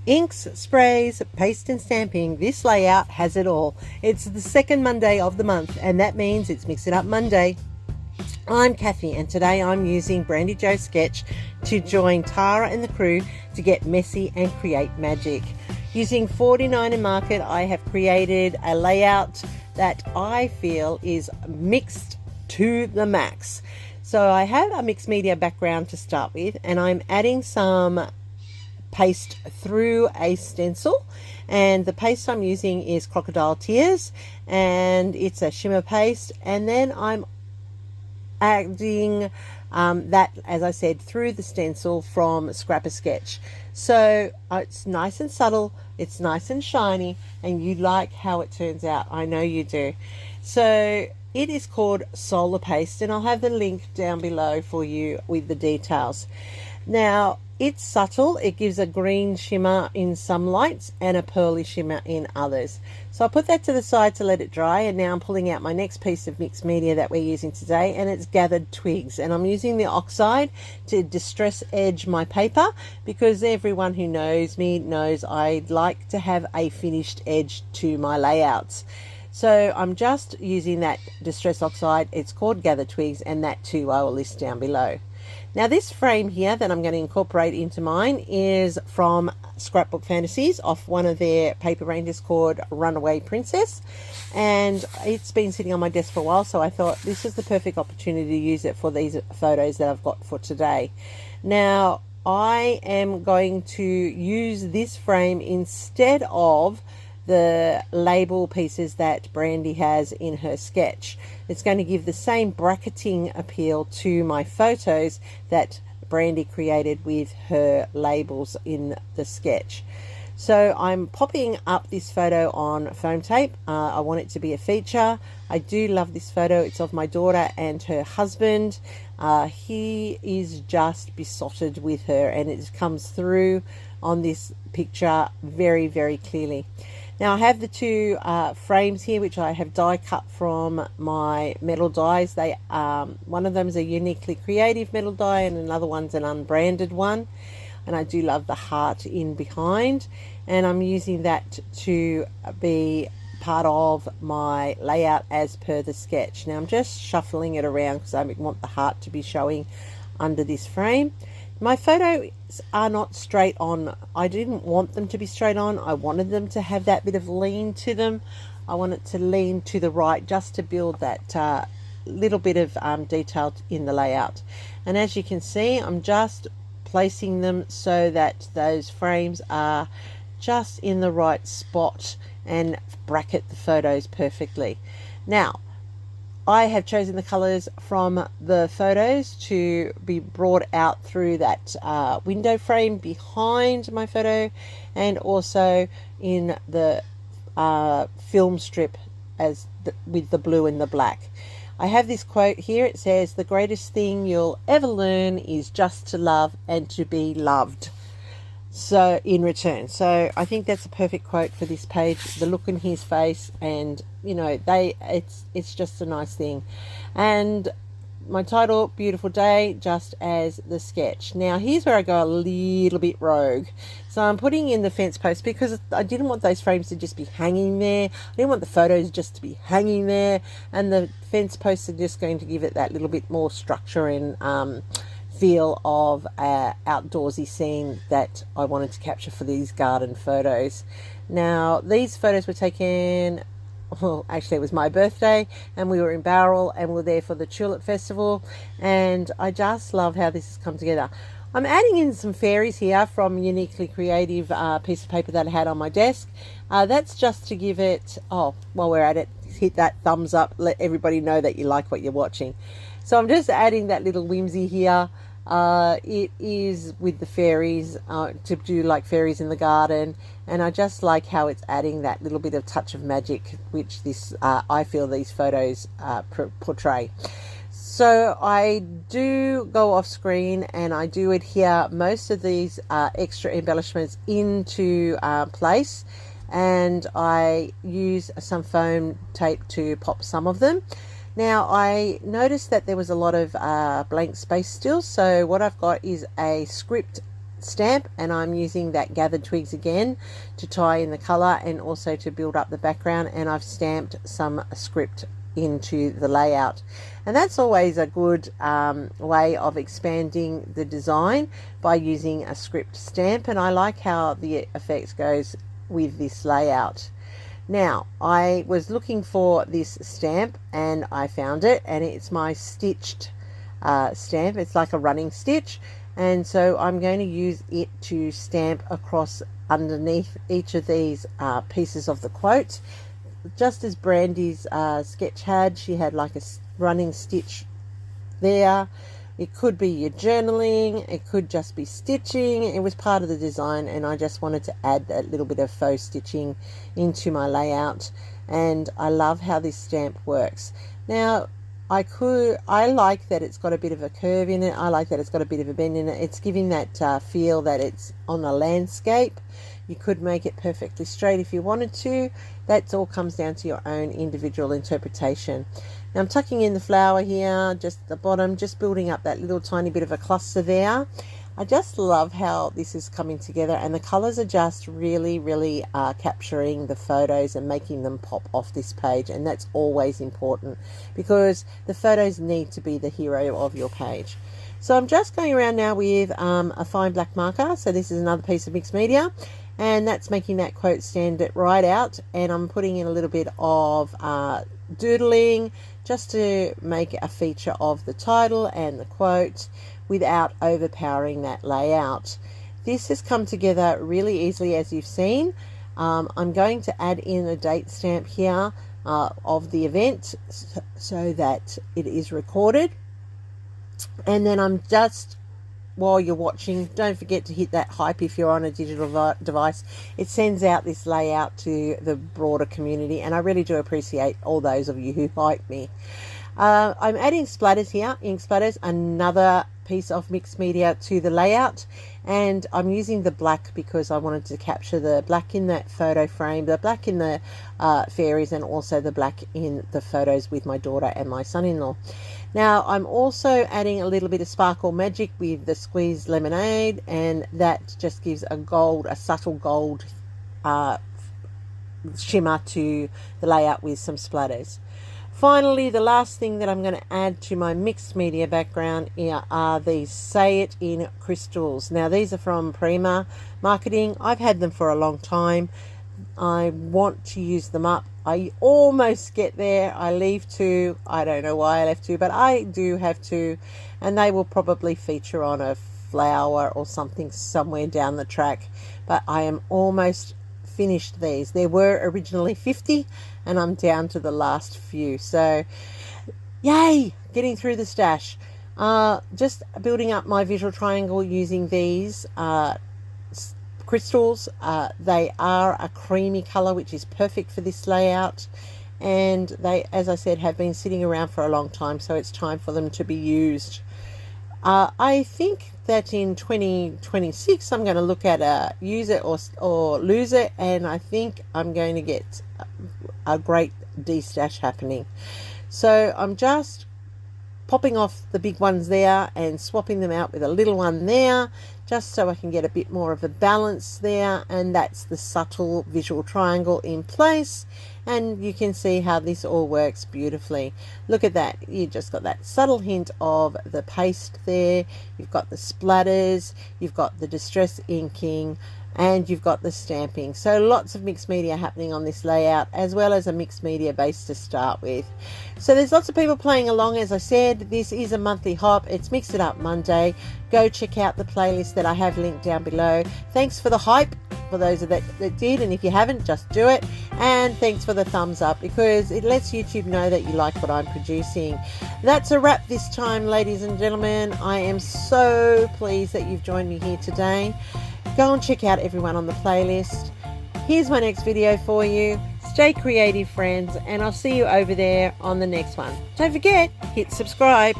Inks, sprays, paste and stamping, this layout has it all. It's the second Monday of the month, and that means it's Mix It Up Monday. I'm Kathy, and today I'm using Brandy Joe Sketch to join Tara and the crew to get messy and create magic. Using 49 in Market, I have created a layout that I feel is mixed to the max. So I have a mixed media background to start with, and I'm adding some paste through a stencil, and the paste I'm using is Crocodile Tears, and it's a shimmer paste, and then I'm adding that, as I said, through the stencil from Scrapper Sketch. So it's nice and subtle, it's nice and shiny, and you like how it turns out. I know you do. So it is called Solar Paste, and I'll have the link down below for you with the details. Now, it's subtle. It gives a green shimmer in some lights and a pearly shimmer in others. So I'll put that to the side to let it dry, and now I'm pulling out my next piece of mixed media that we're using today, and it's Gathered Twigs, and I'm using the oxide to distress edge my paper, because everyone who knows me knows I like to have a finished edge to my layouts. So I'm just using that distress oxide. It's called Gathered Twigs, and that too I will list down below. Now, this frame here that I'm going to incorporate into mine is from Scrapbook Fantasies, off one of their paper ranges called Runaway Princess, and it's been sitting on my desk for a while, so I thought this is the perfect opportunity to use it for these photos that I've got for today. Now, I am going to use this frame instead of the label pieces that Brandy has in her sketch. It's going to give the same bracketing appeal to my photos that Brandy created with her labels in the sketch. So I'm popping up this photo on foam tape. I want it to be a feature. I do love this photo. It's of my daughter and her husband. He is just besotted with her, and it comes through on this picture very, very clearly. Now, I have the two frames here, which I have die cut from my metal dies. They one of them is a Uniquely Creative metal die, and another one's an unbranded one. And I do love the heart in behind, and I'm using that to be part of my layout as per the sketch. Now, I'm just shuffling it around because I want the heart to be showing under this frame. My photos are not straight on. I didn't want them to be straight on. I wanted them to have that bit of lean to them. I want it to lean to the right just to build that little bit of detail in the layout. And as you can see, I'm just placing them so that those frames are just in the right spot and bracket the photos perfectly. Now, I have chosen the colors from the photos to be brought out through that window frame behind my photo, and also in the film strip with the blue and the black. I have this quote here. It says, "The greatest thing you'll ever learn is just to love and to be loved." So in return, so I think that's a perfect quote for this page. The look in his face, and you know, it's just a nice thing. And my title, Beautiful Day, just as the sketch. Now, here's where I go a little bit rogue. So I'm putting in the fence post because I didn't want those frames to just be hanging there. I didn't want the photos just to be hanging there, and the fence posts are just going to give it that little bit more structure and feel of outdoorsy scene that I wanted to capture for these garden photos. Now, these photos were taken, well, actually it was my birthday, and we were in Bowral, and we were there for the Tulip Festival, and I just love how this has come together. I'm adding in some fairies here from Uniquely Creative piece of paper that I had on my desk. That's just to give it, oh, while we're at it, hit that thumbs up, let everybody know that you like what you're watching. So I'm just adding that little whimsy here. It is with the fairies, to do like fairies in the garden, and I just like how it's adding that little bit of touch of magic which this I feel these photos portray. So I do go off screen, and I do adhere most of these extra embellishments into place, and I use some foam tape to pop some of them. Now, I noticed that there was a lot of blank space still, so what I've got is a script stamp, and I'm using that gathered twigs again to tie in the color and also to build up the background, and I've stamped some script into the layout, and that's always a good way of expanding the design by using a script stamp, and I like how the effect goes with this layout. Now, I was looking for this stamp and I found it, and it's my stitched stamp. It's like a running stitch, and so I'm going to use it to stamp across underneath each of these pieces of the quote. Just as Brandy's sketch had, she had like a running stitch there. It could be your journaling, it could just be stitching. It was part of the design, and I just wanted to add that little bit of faux stitching into my layout, and I love how this stamp works. Now, I like that it's got a bit of a curve in it. I like that it's got a bit of a bend in it. It's giving that feel that it's on a landscape. You could make it perfectly straight if you wanted to. That all comes down to your own individual interpretation. Now I'm tucking in the flower here, just at the bottom, just building up that little tiny bit of a cluster there. I just love how this is coming together, and the colors are just really capturing the photos and making them pop off this page, and that's always important because the photos need to be the hero of your page. So I'm just going around now with a fine black marker. So this is another piece of mixed media, and that's making that quote stand it right out, and I'm putting in a little bit of doodling just to make a feature of the title and the quote without overpowering that layout. This has come together really easily, as you've seen. I'm going to add in a date stamp here of the event so that it is recorded, and then I'm just, while you're watching, don't forget to hit that hype if you're on a digital device. It sends out this layout to the broader community, and I really do appreciate all those of you who hype me. I'm adding splatters here, ink splatters, another piece of mixed media to the layout, and I'm using the black because I wanted to capture the black in that photo frame, the black in the fairies, and also the black in the photos with my daughter and my son-in-law. Now I'm also adding a little bit of sparkle magic with the squeezed lemonade, and that just gives a subtle gold shimmer to the layout with some splatters. Finally, the last thing that I'm going to add to my mixed media background here are these Say It in crystals. Now these are from Prima Marketing. I've had them for a long time. I want to use them up. I almost get there. I leave two. I don't know why I left two, but I do have two, and they will probably feature on a flower or something somewhere down the track. But I am almost finished these. There were originally 50, and I'm down to the last few. So yay, getting through the stash. Just building up my visual triangle using these crystals. They are a creamy color, which is perfect for this layout, and they, as I said, have been sitting around for a long time, so it's time for them to be used. I think that in 2026 I'm going to look at use it or lose it, and I think I'm going to get a great de-stash happening. So I'm just popping off the big ones there and swapping them out with a little one there, just so I can get a bit more of a balance there, and that's the subtle visual triangle in place. And you can see how this all works beautifully. Look at that, you just got that subtle hint of the paste there, you've got the splatters, you've got the distress inking, and you've got the stamping. So lots of mixed media happening on this layout, as well as a mixed media base to start with. So there's lots of people playing along. As I said, this is a monthly hop. It's Mix It Up Monday. Go check out the playlist that I have linked down below. Thanks for the hype for those that did, and if you haven't, just do it. And thanks for the thumbs up, because it lets YouTube know that you like what I'm producing. That's a wrap this time, ladies and gentlemen. I am so pleased that you've joined me here today. Go and check out everyone on the playlist. Here's my next video for you. Stay creative, friends, and I'll see you over there on the next one. Don't forget, hit subscribe.